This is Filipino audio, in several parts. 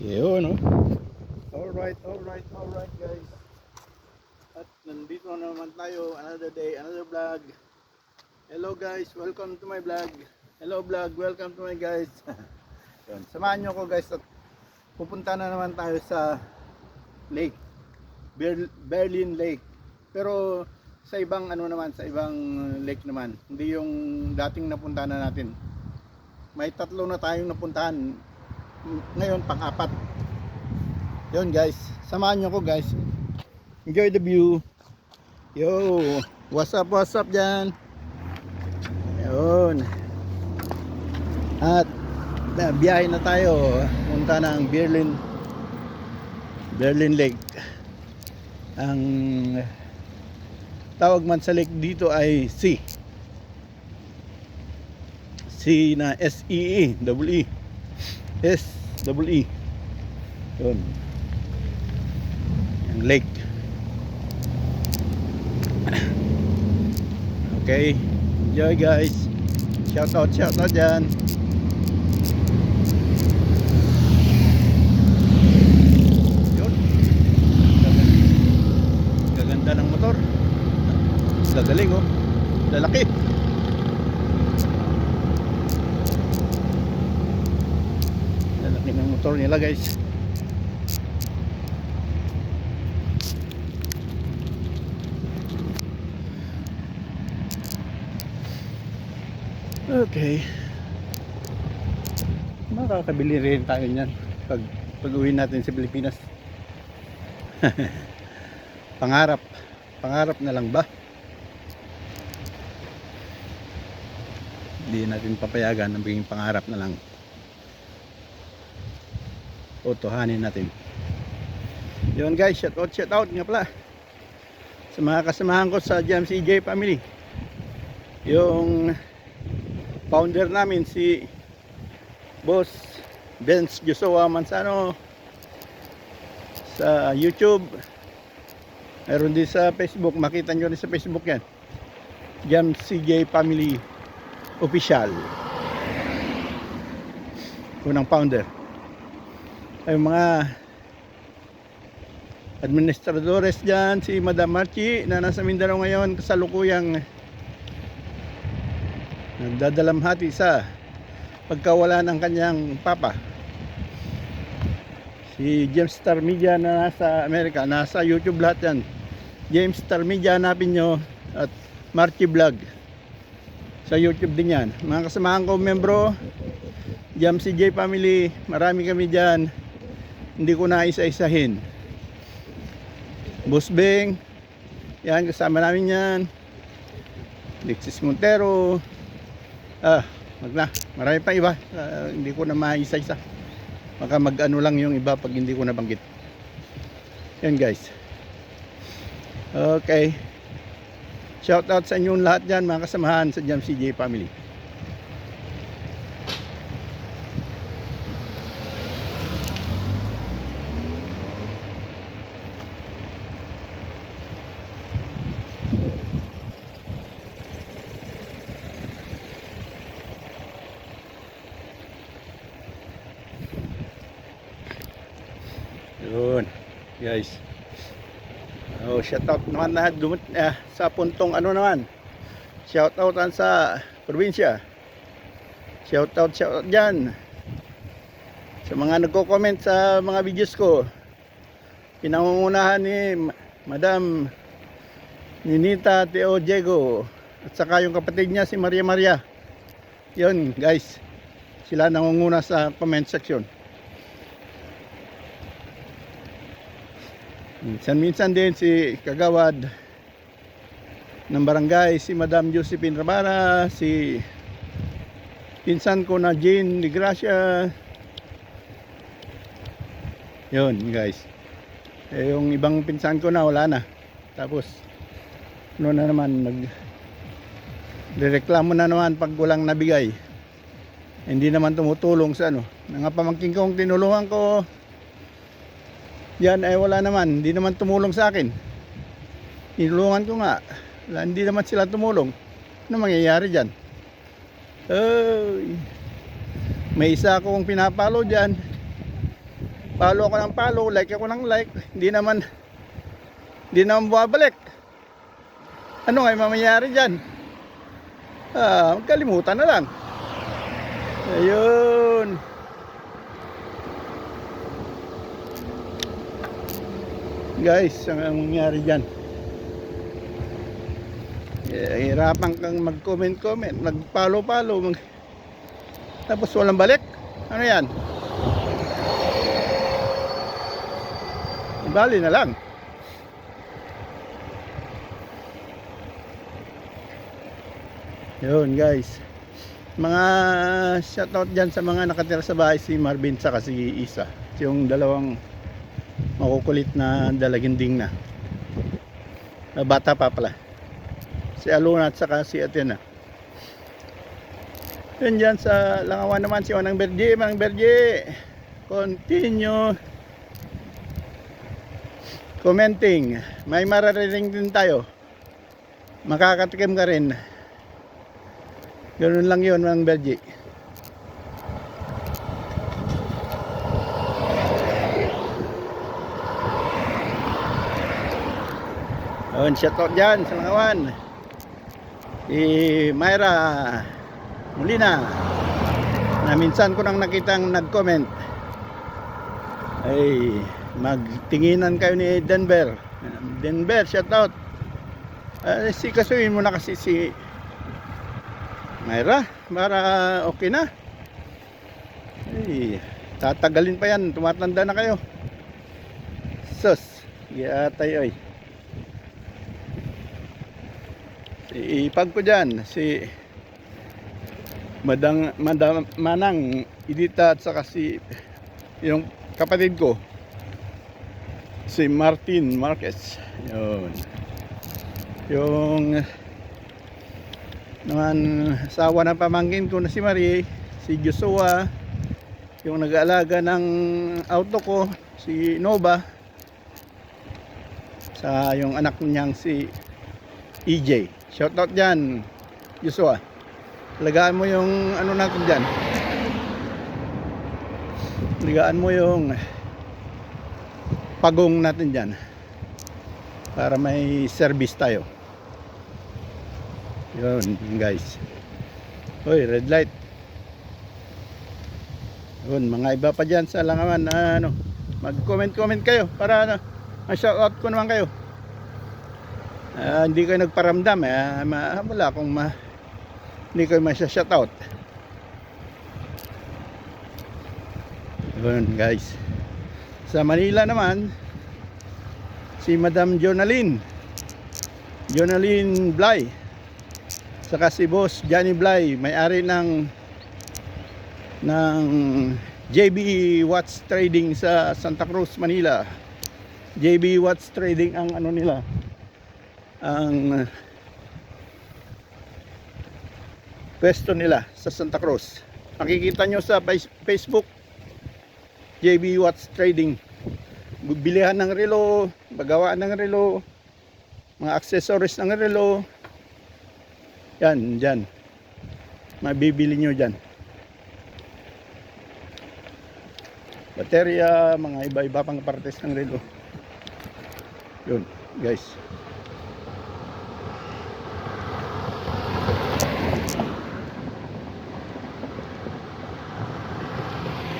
Yun, no? Alright guys. At nandito na naman tayo, another day, another vlog. Hello guys, welcome to my vlog. Hello vlog, welcome to my guys. Yun, samahan nyo ko guys at pupunta na naman tayo sa lake. Berlin Lake. Pero sa ibang ano naman, sa ibang lake naman. Hindi yung dating napuntahan na natin. May tatlo na tayong napuntahan. Ngayon pang-apat. Yun guys, samahan nyo ko guys. Enjoy the view. Yo, what's up dyan. Yun. At biyahe na tayo. Punta ng Berlin Lake. Ang tawag man sa lake dito ay sea. Sea na S-E-E, double E. S-E-E. Yun. Ang lake. Okay. Enjoy guys. Shout out dyan. Yun. Gaganda ng motor. Gagaling oh. Lalaki. Lalaki ng motor nila guys. Okay. Makakabili rin tayo niyan pag uwi natin sa Pilipinas. Pangarap na lang ba? Hindi natin papayagan na maging pangarap na lang. Totohanin natin. Yun guys, shout out nga pala sa mga kasamahan ko sa JamCJ family. Yung founder namin si Boss Benz Joshua Manzano sa YouTube. Meron din sa Facebook, makita nyo rin sa Facebook yan, JamCJ Family Official. Unang founder. Ay mga administradores dyan, si Madam Marchi na nasa Mindanao ngayon, kasalukuyang nagdadalamhati sa pagkawala ng kanyang papa. Si James Star Media na nasa Amerika, nasa YouTube lahat yan. James Star Media, hanapin nyo, at Marchi Vlog sa YouTube din yan. Mga kasamahan ko membro JamCJ family, marami kami dyan, hindi ko na isa-isahin. Boss Beng, yan, kasama namin yan. Alexis Montero, marami pa iba, hindi ko na maisa-isa. Baka mag-ano lang yung iba pag hindi ko nabanggit. Yan guys. Okay. Shout out sa inyong lahat dyan, mga kasamahan sa JamCJ family. Yun guys. Shout out naman na sa puntong ano naman. Shout out sa probinsya. Shout out dyan sa mga nagko-comment sa mga videos ko. Pinangungunahan ni Madam Ninita Teo Diego at saka yung kapatid niya si Maria. Yun guys, sila nangunguna sa comment section. Minsan din si Kagawad ng barangay, si Madam Josephine Rabara, si pinsan ko na Jane de Gracia. Yun guys. Yung ibang pinsan ko na wala na. Tapos ano na naman, direklamo na naman pag walang nabigay. Hindi naman tumutulong sa ano. Mga pamangkin kong tinulungan ko, yan ay wala naman, hindi naman tumulong sa akin. Tinulungan ko nga, hindi naman sila tumulong. Ano mangyayari dyan? May isa akong pinapalo dyan. Follow ako ng follow, like ako ng like. Hindi naman bumabalik. Ano nga mamayari dyan? Magkalimutan na lang. Ayun. Guys, ang mangyari dyan, hirapan kang mag-comment, mag-follow, tapos walang balik. Ano yan? Bali na lang. Yun guys, mga shoutout dyan sa mga nakatira sa bahay, si Marvin saka si Isa, yung dalawang makukulit na dalaginding na bata pa pala, si Aluna at saka si Athena. Yun dyan sa Langawan naman, si Manang Berge, continue commenting. May maririnig din tayo, makakatikim ka rin. Ganun lang yun, Manang Berge. Yun, shoutout dyan sa Langawan, Myra Molina, na minsan ko nang nakitang nag-comment. Ay, magtinginan kayo ni Denver, shoutout. Si kasuhin mo na kasi si Myra para okay na. Ay, tatagalin pa yan, tumatanda na kayo. Sus, yatay ay. Ipag ko dyan si Madam Manang Idita at saka si yung kapatid ko si Martin Marquez. Yun, yung naman asawa ng pamangkin ko na si Marie, si Joshua, yung nag-aalaga ng auto ko si Nova, sa yung anak niyang si EJ. Shoutout dyan, Joshua. Lagaan mo yung ano natin dyan. Lagaan mo yung pagong natin dyan, para may service tayo. Yun guys. Hoy, red light. Yun, mga iba pa dyan sa Langawan, mag-comment kayo para ma-shoutout ko naman kayo. Hindi kayo nagparamdam, wala akong hindi kayo masya-shoutout. Yun guys. Sa Manila naman, si Madam Jonaline Blay, saka si Boss Johnny Blay, may-ari ng JB Watch Trading sa Santa Cruz, Manila. JB Watch Trading ang ano nila, ang pwesto nila sa Santa Cruz. Makikita nyo sa Facebook, JB Watch Trading. Bilihan ng relo, bagawaan ng relo, mga accessories ng relo. Yan, dyan mabibili nyo dyan. Baterya, mga iba-iba pang partes ng relo. Yun guys.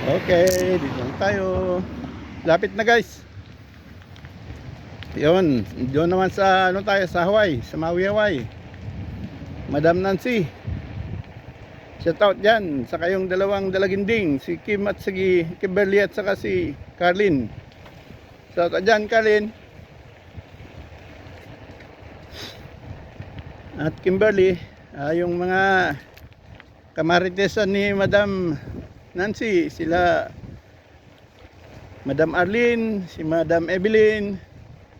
Okay, dito lang tayo. Lapit na guys. Yun, doon naman sa ano tayo, sa Hawaii, sa Maui, Hawaii. Madam Nancy, shoutout dyan sa kayong dalawang dalaginding, si Kim at si Kimberly at saka si Carlin. Shoutout dyan, Carlin at Kimberly, yung mga kamaritesan ni Madam Nancy, sila Madam Arlene, si Madam Evelyn,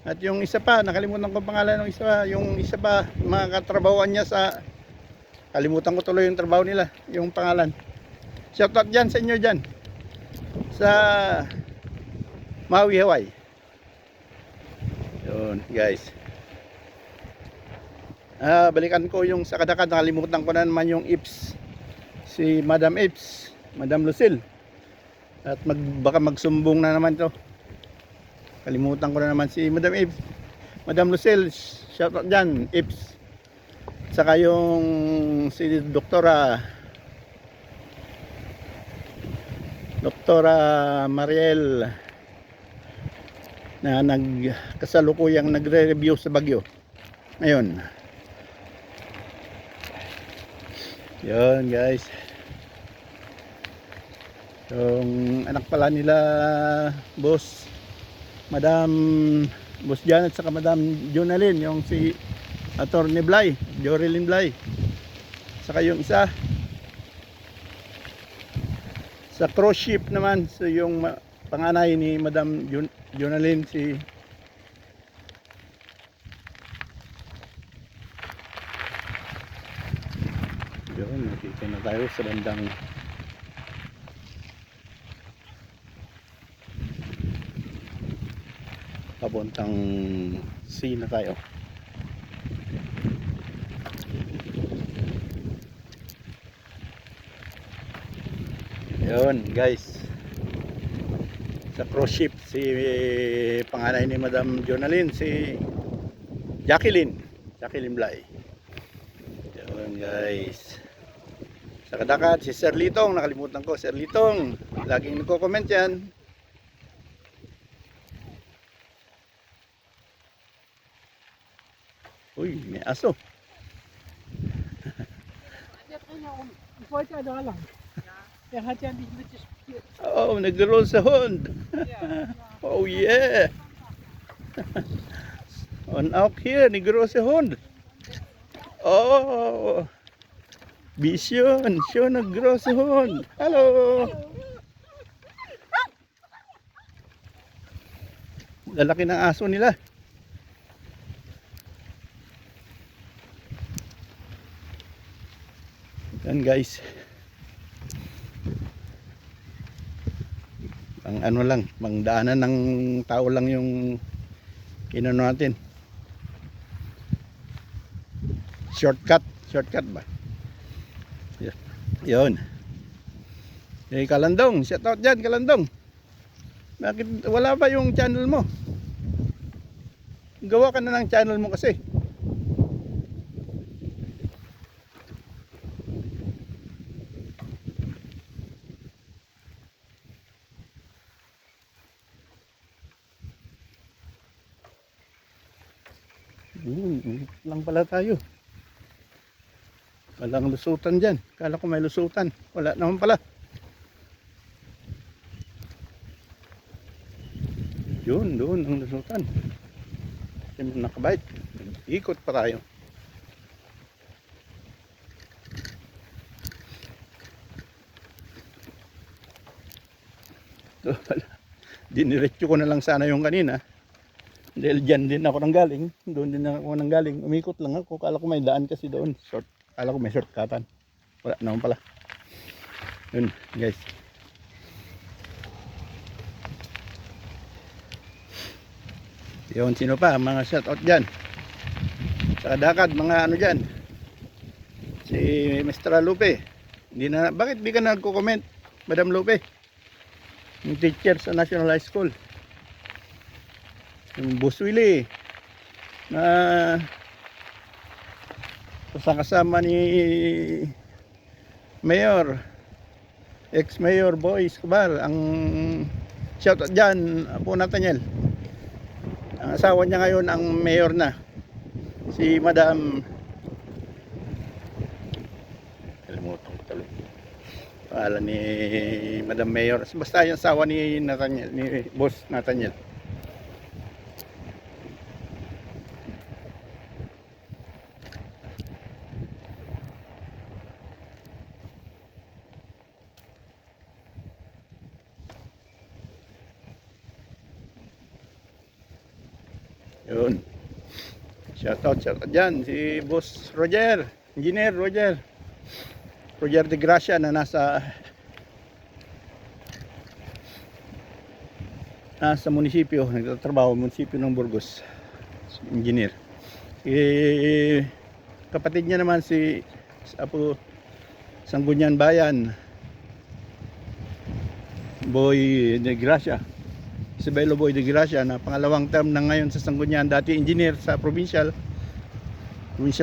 at yung isa pa, nakalimutan ko pangalan ng isa, yung isa pa, mga katrabahoan niya sa, kalimutan ko tuloy yung trabaho nila, yung pangalan. Shoutout dyan sa inyo dyan sa Maui, Hawaii. Yun guys. Balikan ko yung sa Kadakad, nakalimutan ko na naman yung Ips, si Madam Ips, Madam Lucille. At baka magsumbong na naman to. Kalimutan ko na naman si Madam Ips. Madam Lucille, shout out dyan, Ips. Saka yung si Doktora Mariel na kasalukuyang nagre-review sa Bagyo. Ngayon. Yun guys. Yung anak pala nila Boss Janet saka Madam Jonalyn, yung si Attorney Blay, Jorelyn Blay. Saka yung isa sa cruise ship naman, so yung panganay ni Madam Jonalyn, si yun, nakita na tayo sa bandang papuntang sea na tayo. Yun guys, sa cruise ship si panganay ni Madam Jonalyn, si Jacqueline Blay. Yun guys, sa kadakat si Sir Litong, nakalimutan ko, Sir Litong laging nagko-comment yan. Uy, may aso. Oh, nag-roll sa hond. Oh yeah. On out here, nag-roll sa hond. Oh. Bisyon, siya nag-roll sa hond. Hello. Lalaki ng aso nila. Yan guys, ang ano lang, mangdaanan ng tao lang yung inano natin, shortcut ba yun. Kalandong, shout out dyan Kalandong, bakit wala pa yung channel mo? Gawa ka na ng channel mo kasi. Lang pala tayo. Walang lusutan dyan. Kala ko may lusutan. Wala naman pala. Yun, doon ang lusutan. Kasi nakabait. Ikot pa tayo. Diniretso ko na lang sana yung kanina. Dahil dyan din ako nanggaling, doon din ako nanggaling, umikot lang ako, kala ko may daan kasi doon, kala ko may shortcutan, wala naman pala. Yun guys, yun, sino pa, mga shoutout dyan sa kadakad, mga ano dyan, si Mr. Lupe, bakit di ka nagko-comment, Madam Lupe, yung teacher sa National High School, yung Boss Willie na kasama ni Mayor, ex-Mayor Boy Escobar, ang shoutout dyan po Nathaniel. Ang asawa niya ngayon ang mayor na, si Madam, kalimutan ko tuloy pangalan ni Madam Mayor, basta yung asawa ni Nathaniel, ni Boss Nathaniel. Yun, shoutout dyan si Boss Roger, Engineer Roger de Gracia, na nasa munisipyo, nagtatrabaho munisipyo ng Burgos, engineer. Kapatid niya naman si Apo Sangguniang Bayan, Boy de Gracia. Isabelo Boy de Gracia na pangalawang term na ngayon sa Sangguniang, dati engineer sa provincial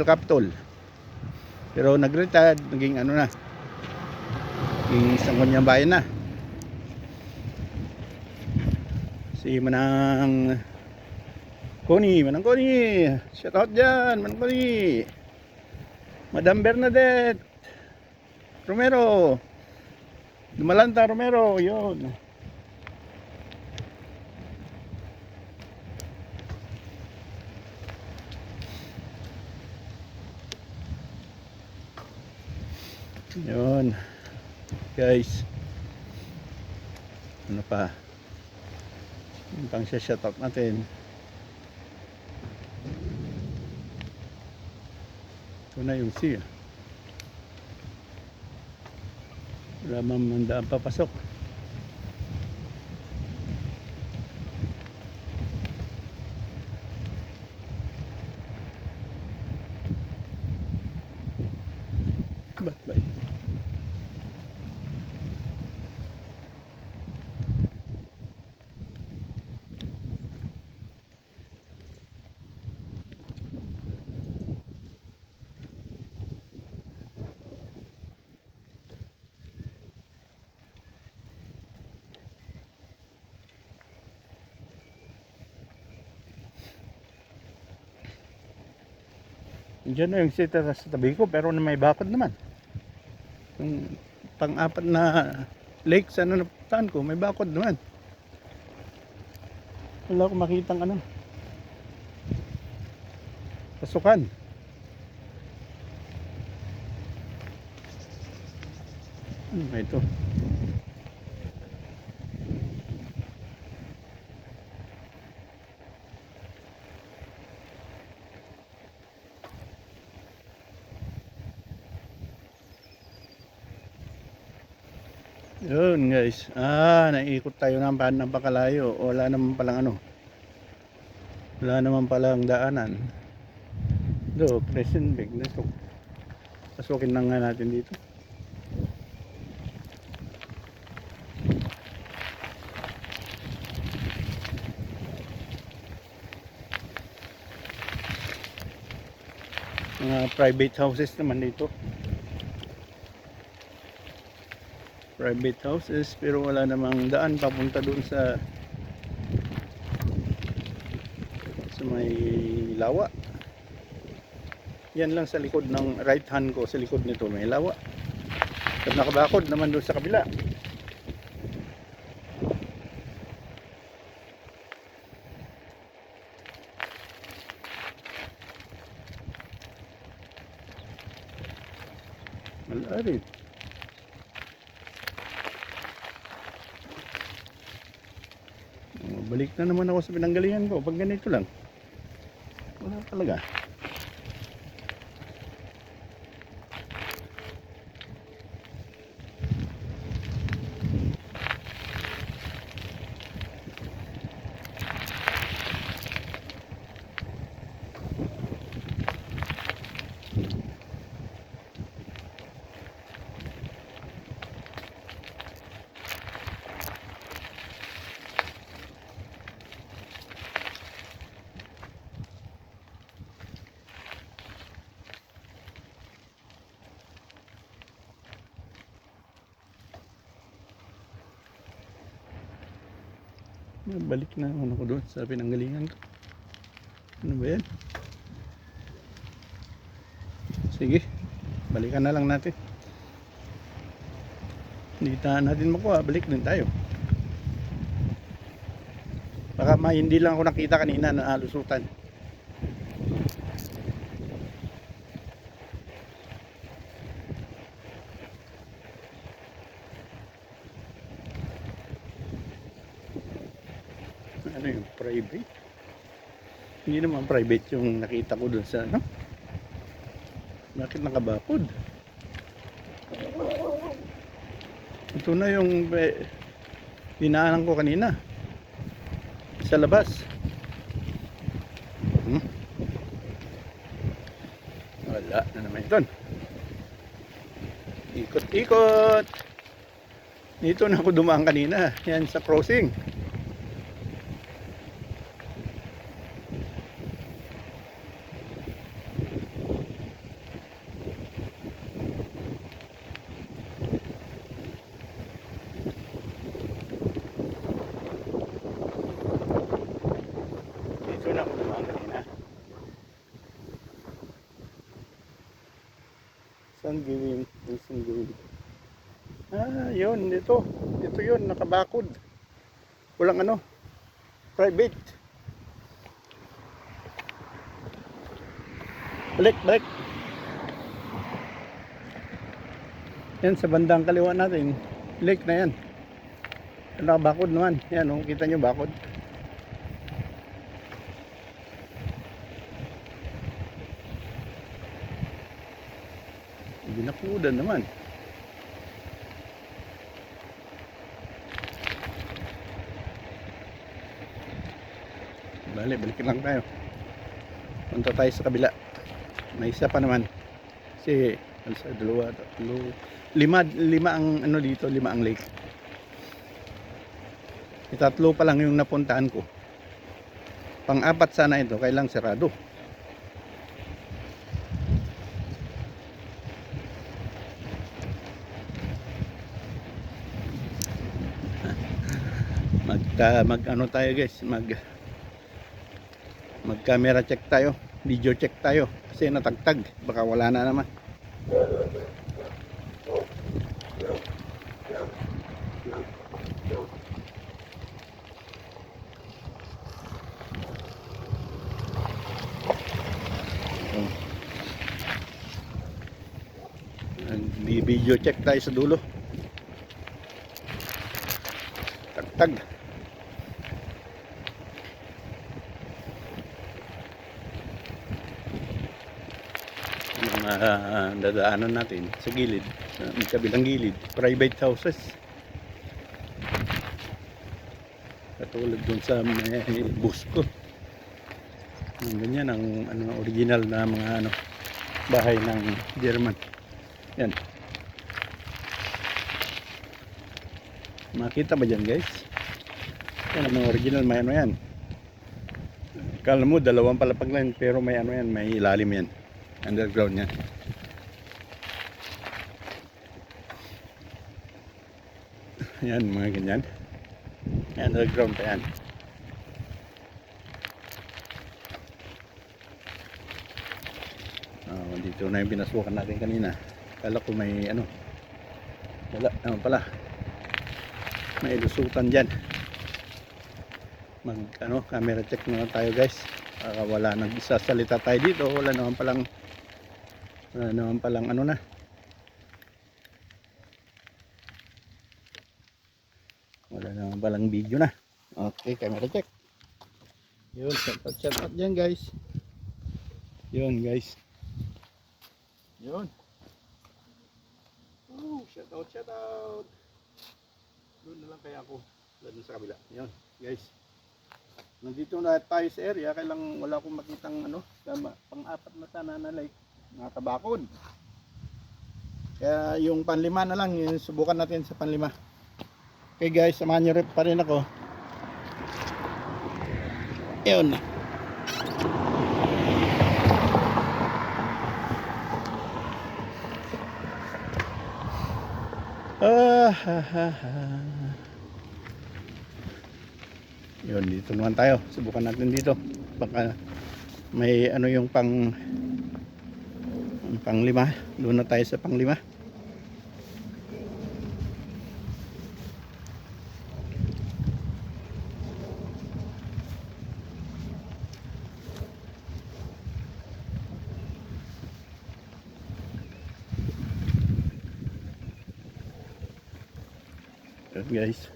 capital. Pero nag-retired, naging ano na, naging Sangguniang bayan na. Si Manang Connie, shout out dyan, Manang Connie. Madam Bernadette Romero, Dumalanta Romero, yun. Yun, guys. Ano pa? Yung pang shoutout natin. Ito na yung sea. Wala mamandaan papasok. Ba't ba? Diyan na yung sita sa tabi ko, pero na may bakod naman. Yung pang-apat na lake sa napuntahan ko, may bakod naman. Wala akong makitang ano, pasukan. Ano ba ito? Yun guys, naikot tayo ng pakalayo. Wala naman palang ano, wala naman palang daanan. Do, Crescent Big na ito. Pasukin na nga natin dito. Mga private houses naman dito. Private houses, pero wala namang daan papunta doon sa may lawa. Yan lang sa likod ng right hand ko, sa likod nito may lawa. At nakabakod naman doon sa kabila. Malarit. Balik na naman ako sa pinanggalingan ko pag ganito lang. Wala talaga. Balik na naman ako doon sa pinanggalingan ko. Ano ba yan? Sige, balikan na lang natin. Hindi natin makuha, balik din tayo. Baka hindi lang ako nakita kanina na alusutan. Ano yung private? Hindi naman private yung nakita ko dun sa ano. Bakit nakabakod? Ito na yung dinaanan ko kanina sa labas. Wala na naman ito. Ikot-ikot. Dito na ako dumaan kanina. Yan sa crossing. Dito na ako dumaan kanina. Saan gawin? Saan gawin? Yun, dito. Dito yun, nakabakod. Walang ano, private. Balik, balik. Yan, sa bandang kaliwa natin. Lake na yan. Nakabakod naman. Yan, oh, kita nyo bakod. Binakudan naman. Balik lang tayo. Punta tayo sa kabila. May isa pa naman. Kasi sa dalawa, tatlo, lima ang ano dito, lima ang lake. Tatlo pa lang yung napuntaan ko. Pang-apat sana ito, kailang sarado. Mag ano tayo guys, mag camera check tayo, video check tayo kasi natagtag, baka wala na naman. Video check tayo sa dulo. Tagtag. Yung dadaanan natin sa gilid, sa kabilang gilid, private houses. Katulad dun sa Busco. Ganyan ang ano, original na mga ano, bahay ng German. Yan. Makita ba dyan guys? Yan ang mga original, may ano yan. Kala mo dalawang palapag lang, pero may ano yan, may ilalim yan. Underground yan. Yan mga ganyan. Underground pa yan. Dito na yung pinasukan natin kanina. Kala ko may ano, wala naman pala, may lusutan dyan. Mag ano, camera check na tayo guys. Wala nang isasalita tayo dito. Wala naman palang ano na, wala naman palang video na. Okay, camera check. Yun, shout out dyan guys. Yun guys. Yun. Shout out. Doon na lang kaya ako. Doon sa kabila. Yun guys. Nandito na tayo sa area. Kailang wala akong makitang ano, pang-apat na sana na lake. Nakatabakod. Kaya yung panlima na lang. Yung subukan natin sa panlima. Okay guys, samahan nyo rin pa rin ako. Yun. Yun, dito naman tayo. Subukan natin dito. Baka may ano yung panglima. Doon na tayo sa panglima. Yun guys.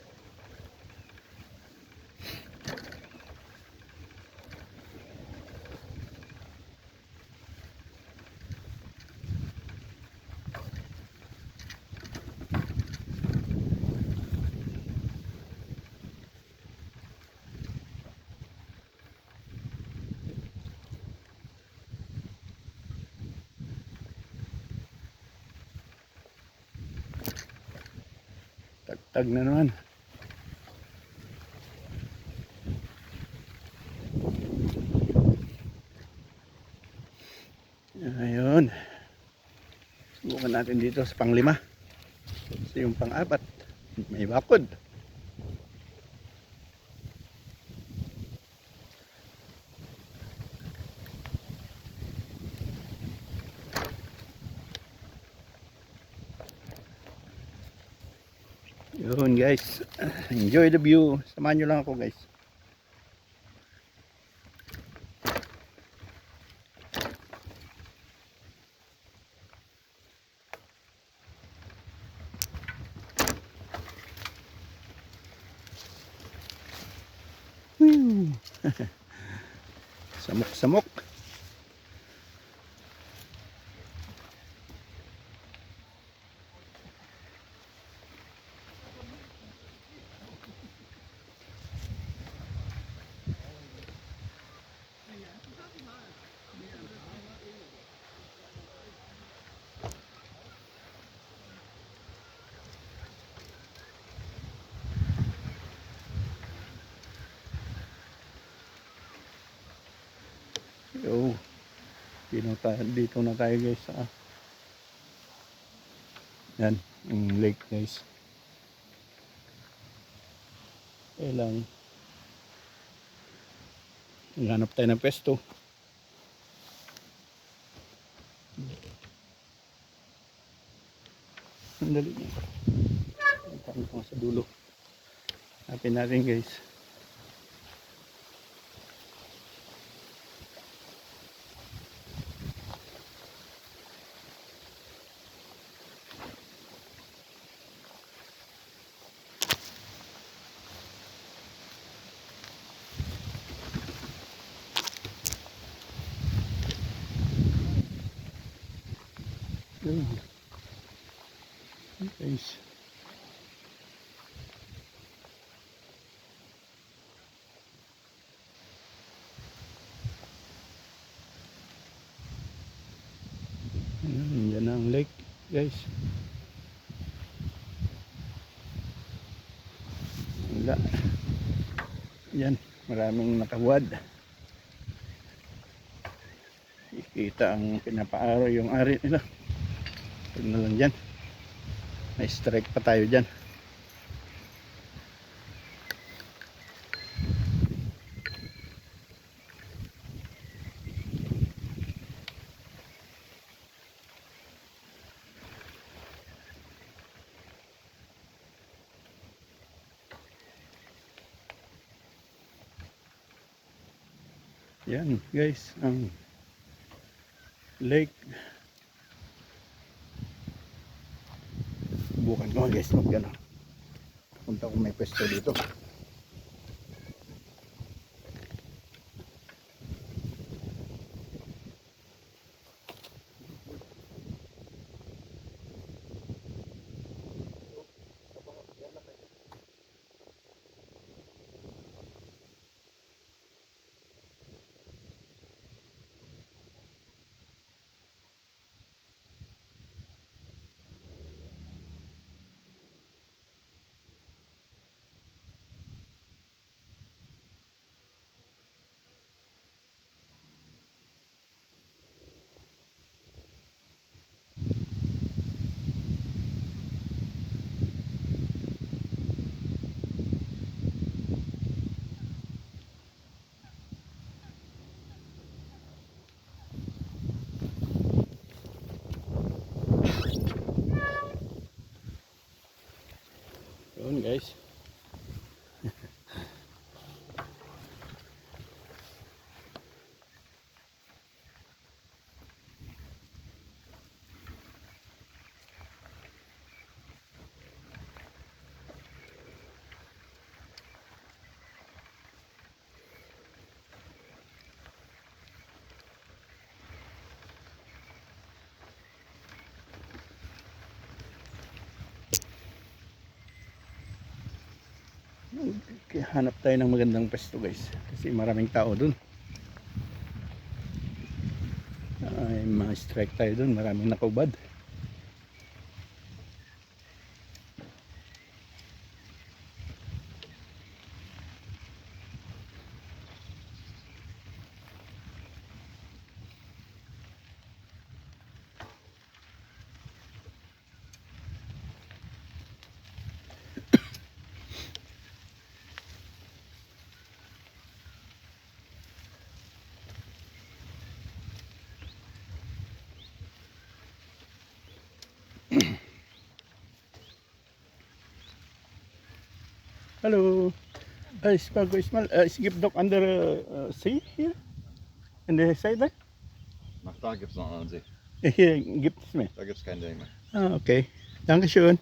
Tag na naman. Ayun. Subukan natin dito sa pang-5. So yung pang-4 may bakod. Yun guys, enjoy the view. Samahan nyo lang ako guys. Samok-samok. Yo, dito na tayo guys. Yan, yung lake guys. Kailang naghanap tayo ng pesto. Sandali niya. Ang sa dulo. Hanapin natin guys. Guys. Yan ang lake guys. Wala. Yan, maraming nakabuad. Kita ang pinapaaraw yung ari nila. Huwag na lang dyan. May strike pa tayo dyan. Yan guys, ang lake. Subukan ko guys magano. Punta ko may pwesto dito. Yun guys. Hanap tayo ng magandang pwesto guys kasi maraming tao dun. Ay, ma-strike tayo dun, maraming nakubad. Hallo. Ich frage euch mal, es gibt doch andere See hier in der Seite. Nach da gibt es noch einen See. Hier gibt es mehr. Da gibt es keinen See mehr. Ah, okay. Dankeschön.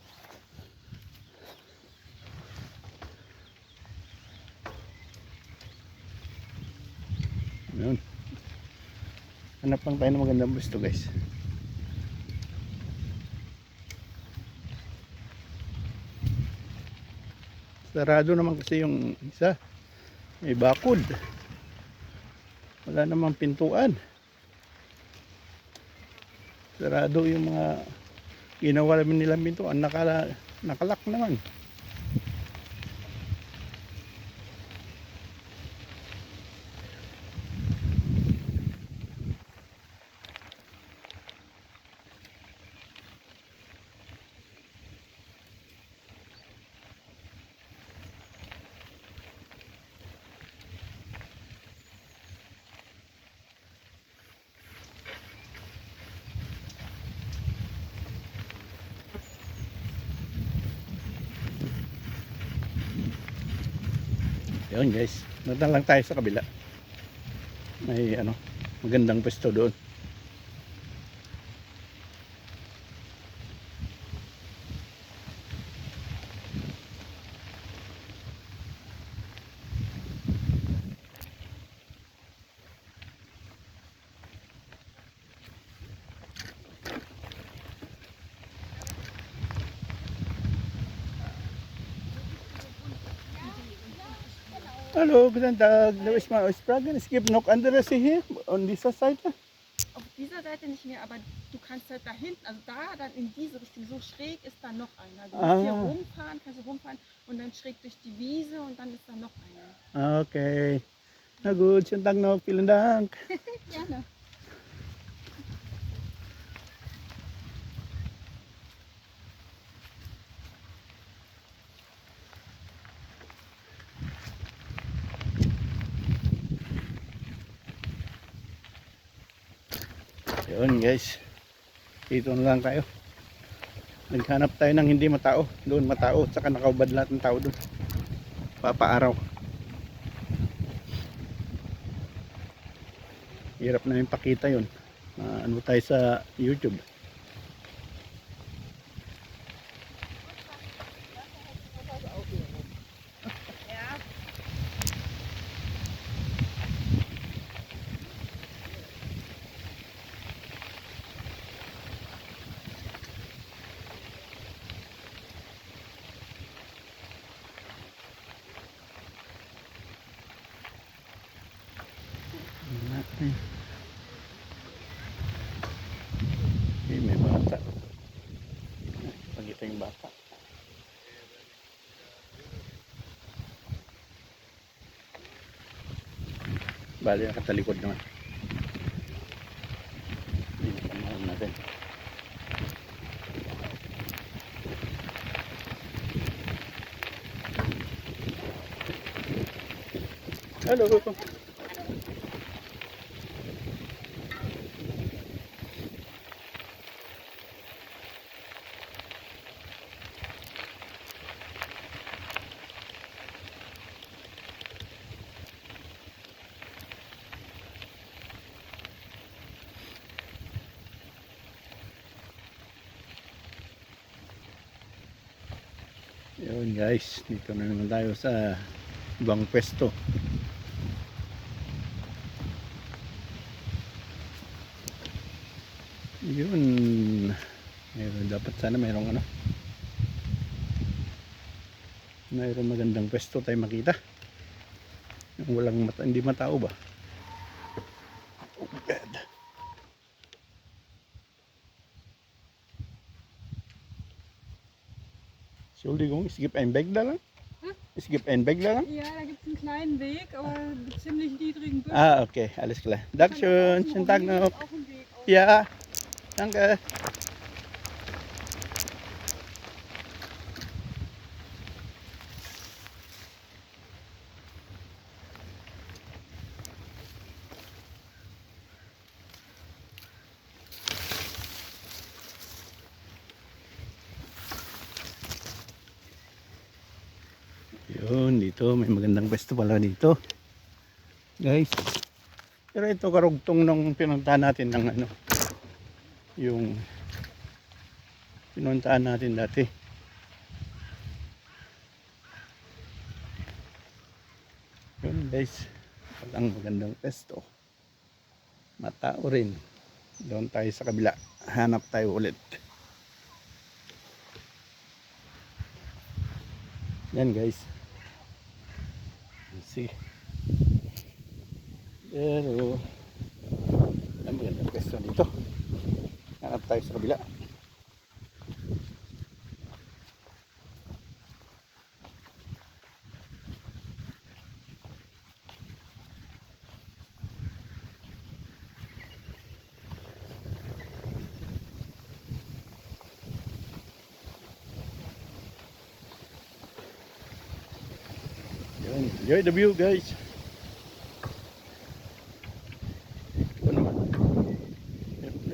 Yun. Hanap lang tayo ng magandang gusto guys. Sarado naman kasi yung isa. May bakod. Wala namang pintuan. Sarado yung mga ginawa namin nilang pintuan. Nakalak naman. Yun guys, natan lang tayo sa kabila. May ano, magandang pwesto doon. Hallo, guten Tag. Da ich mal euch fragen, es gibt noch andere See hier on dieser Seite? Auf dieser Seite nicht mehr, aber du kannst halt da hinten, also da dann in diese Richtung, so schräg ist da noch einer. Du musst hier rumfahren, kannst du rumfahren und dann schräg durch die Wiese und dann ist da noch einer. Okay. Na gut, schönen Tag noch. Vielen Dank. Gerne. Yun guys. Dito na lang tayo. Naghanap tayo ng hindi matao. Doon matao. Saka nakaubad lahat ng tao doon. Papaaraw. Hirap na yung pakita yun. Ano tayo sa YouTube. Okay, may bata. Pagkita yung bata. Bali, nakatalikod naman. Hindi na natin. Hello. Yun guys, dito na naman tayo sa ibang pwesto. Yun, mayroon dapat sana mayroong ano, mayroong magandang pwesto tayo makita. Yung walang mata, hindi matao ba? Oh God. Entschuldigung, es gibt einen Weg da lang? Es gibt einen Weg da lang? Ja, da gibt es einen kleinen Weg, aber mit ziemlich niedrigen Büschen. Ah, okay, alles klar. Dankeschön, schönen Tag noch. Auf dem Weg aus. Ja, danke. Yun. dito. May magandang pwesto pala dito. Guys. Pero ito karugtong nung pinuntahan natin ng ano. Yung pinuntahan natin dati. Yun guys. Walang magandang pwesto. Matao rin. Doon tayo sa kabila. Hanap tayo ulit. Yan guys. See. Pero ang magandang pwesto dito. Hanap tayo sa kabila. Yun. Enjoy the view guys. Ito naman.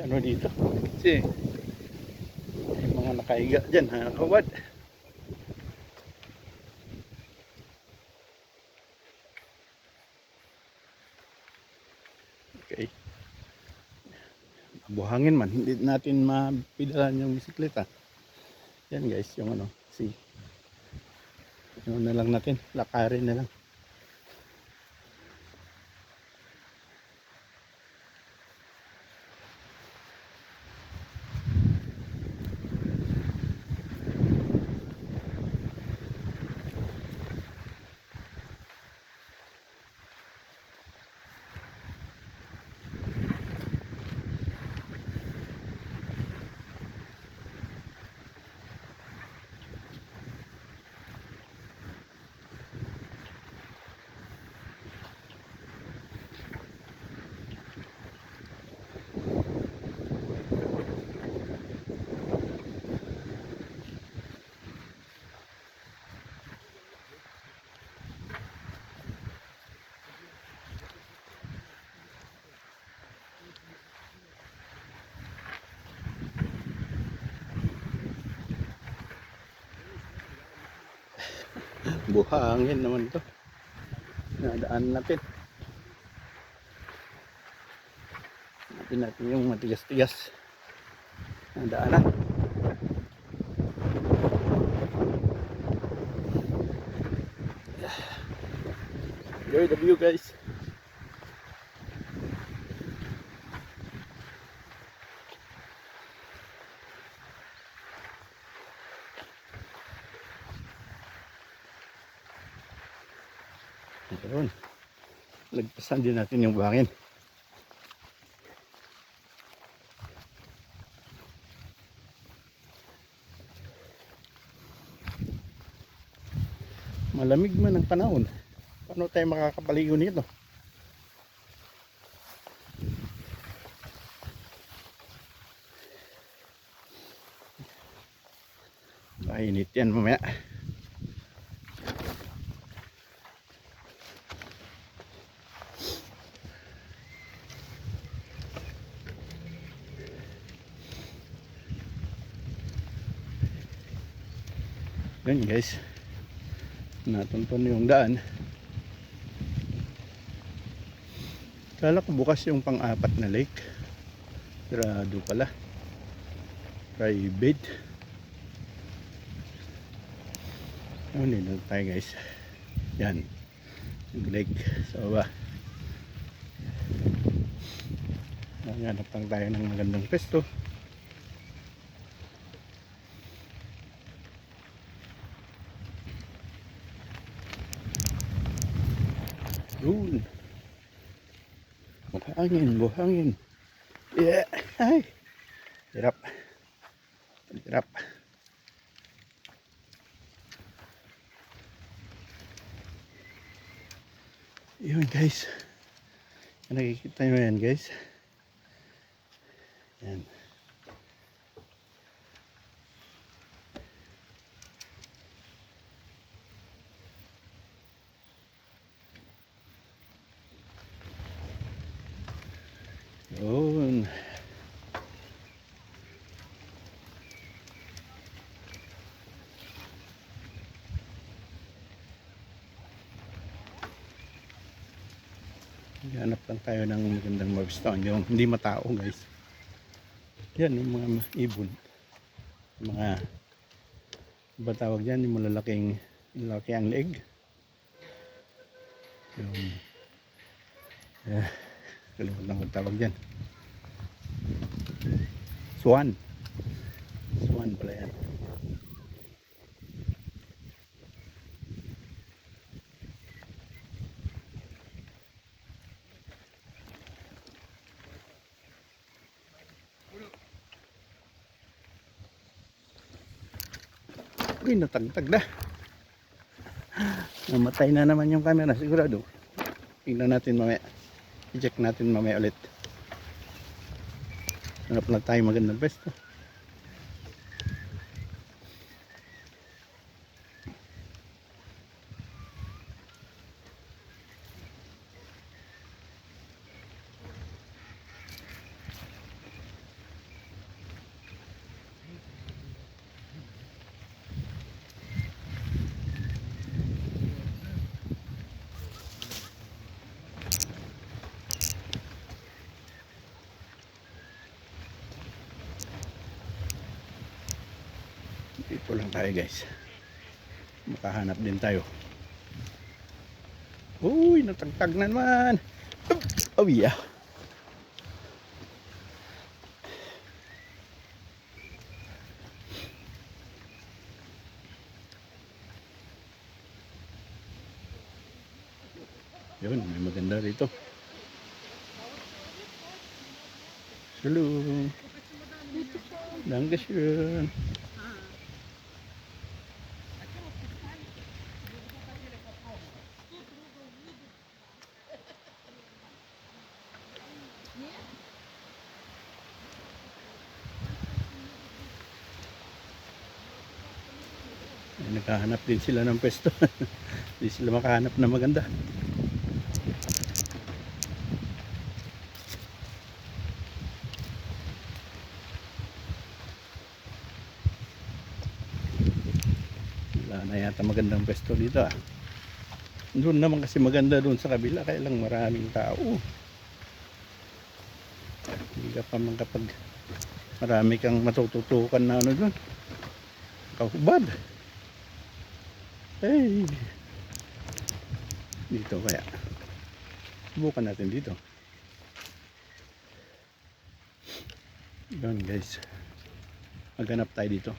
Ano dito? Kasi may mga nakahiga dyan. Nakakawad. Okay. Buhangin man. Hindi natin mapidalan yung bisikleta. Yan guys. Yung ano. See. Ano na lang natin. Lakarin na lang. Buhangin naman to. Nadaan natin. Hanapin natin yung matigas-tigas na daanan. Enjoy the view guys. Ayun. Lagpasan din natin yung buhangin. Malamig man ang panahon. Paano tayo makakapaligo nito? Mainit yan mamaya. Yan guys. Natunton yung daan. Kala ko bukas yung pang-apat na lake. Sarado pala. Private. Ano na tayo guys. Yan. Yung lake sa baba. Hanap lang tayo ng magandang pesto. Yun. Buhangin, buhangin. Yeah. Ay. Hirap. Hirap. Yun guys. Nakikita nyo yan guys. Yan. Yun. Hanap lang tayo ng magandang mobstone, yung hindi matao guys. Yan yung mga ibon, mga iba tawag dyan, yung malaki ang leeg. Yung kalimutan ko tawag dyan, swan pala yan. Uy, natagtag na. Namatay na naman yung camera sigurado. Tingnan natin mamaya. I-check natin mamaya ulit. Hanap na tayo magandang pwesto. Dito lang tayo guys. Makahanap din tayo. Uy, natagtag na naman. Oh yeah. Yun, may maganda rito. Hello. Dankeschön. Naghahanap din sila ng pwesto. Hindi sila makahanap na maganda. Wala na yata magandang pwesto dito ah. Doon naman kasi maganda doon sa kabila, kaya lang maraming tao. Hindi ka pa man kapag marami kang matututukan na ano doon. Kahubad. Hey. Dito kaya. Subukan natin dito. Doon guys. Maghanap tayo dito.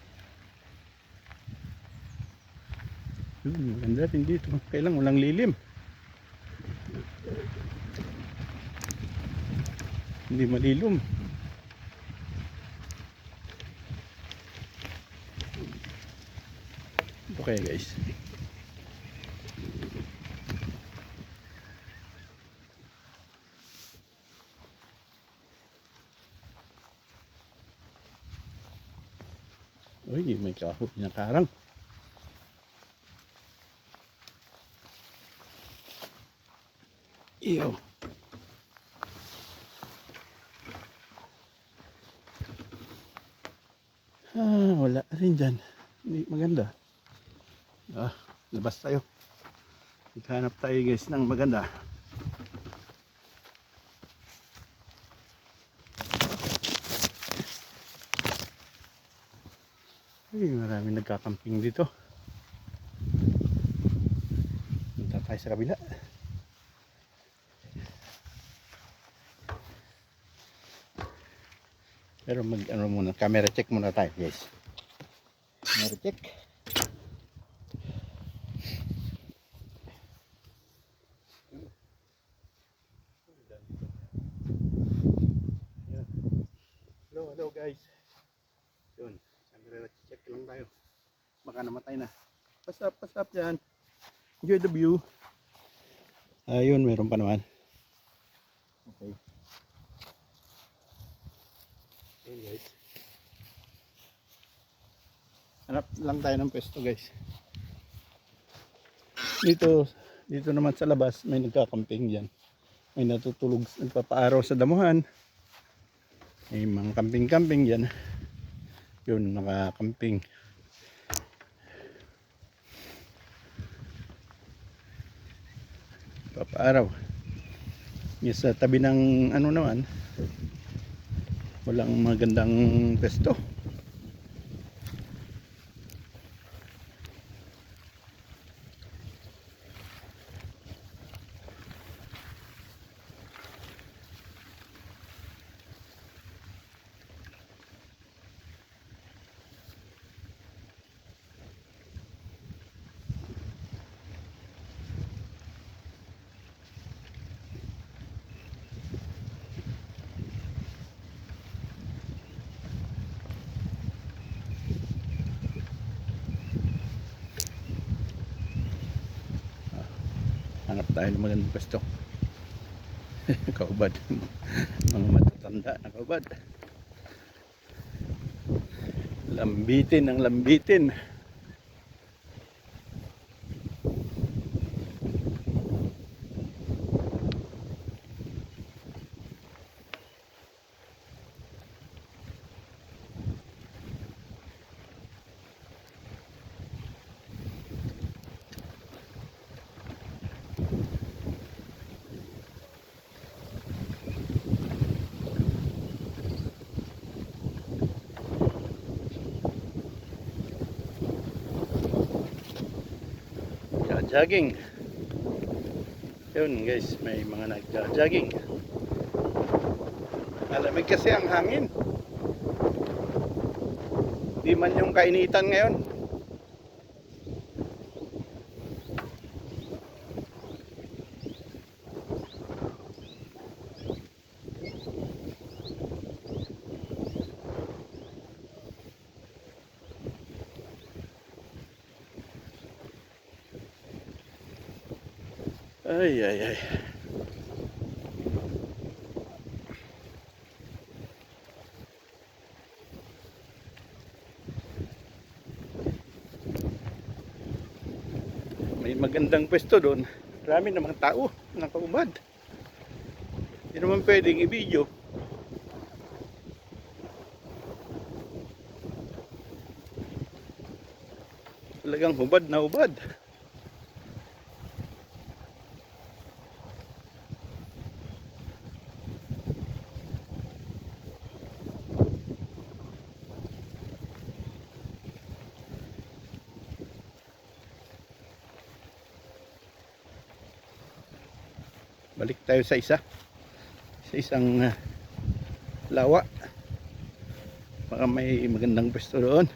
Maganda rin dito. Kailang walang lilim. Hindi malilom. Ito kaya guys. Uy, may kahoy na karang. Iyo. Wala rin dyan. Hindi maganda. Labas tayo. Hanap tayo guys ng maganda. Uy, maraming nagkakamping dito. Punta tayo sa kabila. Pero ano muna, camera check muna tayo guys. Camera check. Hello guys. Yun, camera check lang tayo. Baka namatay na. Pass up dyan. Enjoy the view. Ayun, meron pa naman. Okay. Ayun guys. Hanap lang tayo ng pwesto guys. Dito naman sa labas may nagkakamping dyan. May natutulog, nagpapaaraw sa damuhan. May mga camping dyan. Yun, nakakamping. Papaaraw. Yung sa tabi ng ano naman, walang magandang pesto. Hanap tayo ng magandang pwesto. Kaubad. Mga matatanda na kaubad. Lambitin ang lambitin. Jogging. Yun guys, may mga nagja-jogging. Malamig kasi ang hangin. Di man yung kainitan ngayon. Ay, ay, ay. May magandang pwesto doon. Marami namang tao, nakaubad. Hindi naman pwedeng i-video. Talagang hubad na hubad. Balik tayo sa isang lawa. Baka may magandang pwesto doon.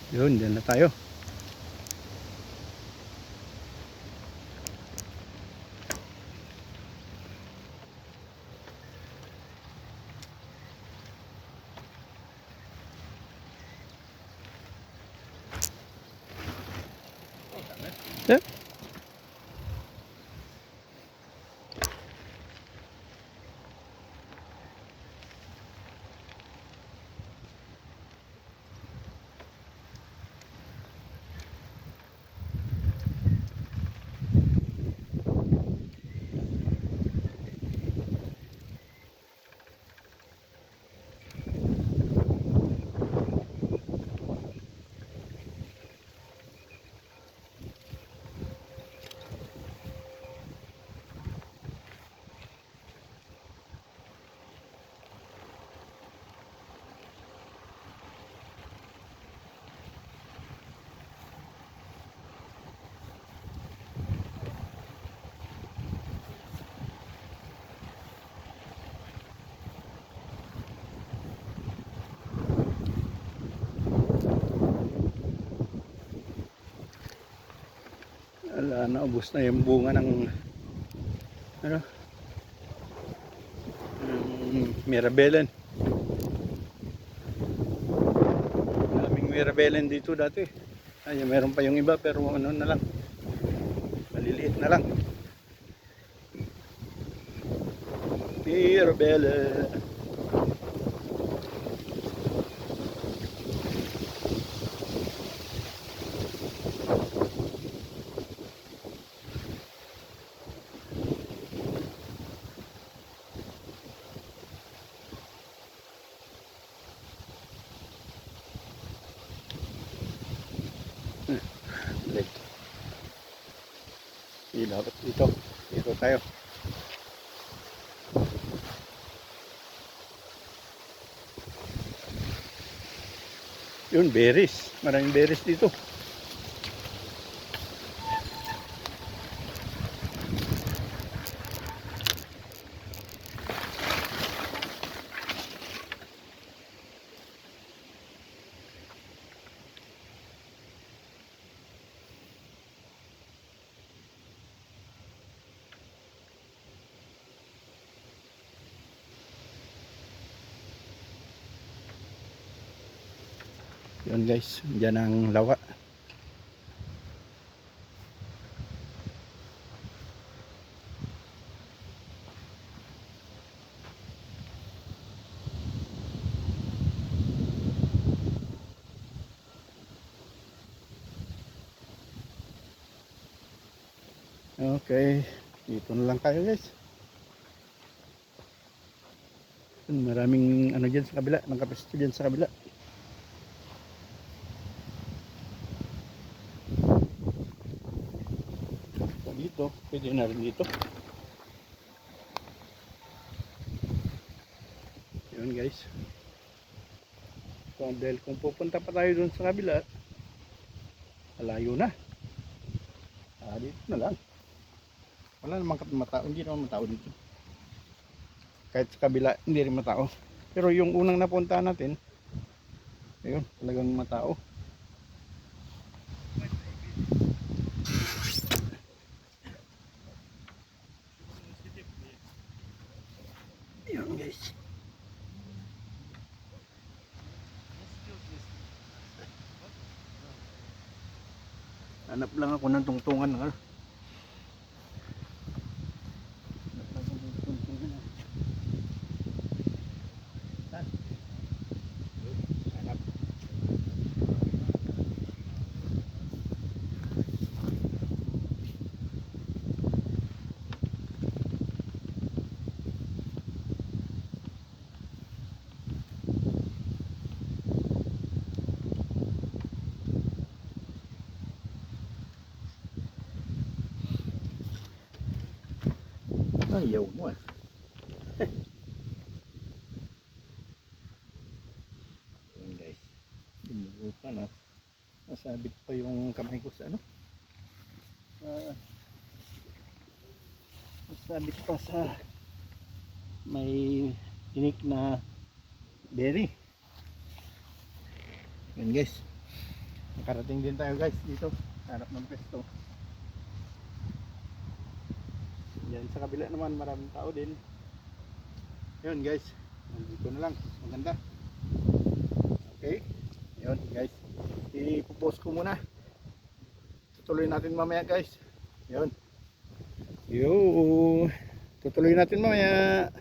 Yun, dyan na tayo. Yeah. Wala na, ubos na yung bunga ng ano, Mirabellen. Maraming Mirabellen dito dati. Ay, meron pa yung iba pero ano na lang, maliliit na lang. Mirabellen. dapat dito. Dito tayo. Yun, berries. Maraming berries dito. Yun guys, dyan ang lawa. Okay, dito na lang tayo guys. Maraming ano dyan sa kabila, nakapesto dyan sa kabila. Dito, pwede na rin dito. Yun guys. Dahil kung pupunta pa tayo dun sa kabila, malayo na. Dito na lang. Wala namang matao, hindi naman matao dito. Kahit sa kabila, hindi rin matao. Pero yung unang napunta natin, ayun, talagang matao. Ayun guys. Hanap lang ako ng tungtungan. Hanap lang ako ng tungtungan. Hanap. Ayaw mo Yun guys. Binubukan na. Nasabit pa yung kamay ko sa ano. Nasabit pa sa may tinik na berry. Yun guys. Nakarating din tayo guys dito. Harap ng pesto. Yan sa kabila naman maraming tao din. Yun guys. Dito na lang. Maganda. Okay. Yun guys. Ipopost ko muna. Tutuloy natin mamaya guys. Yun. Tutuloy natin mamaya.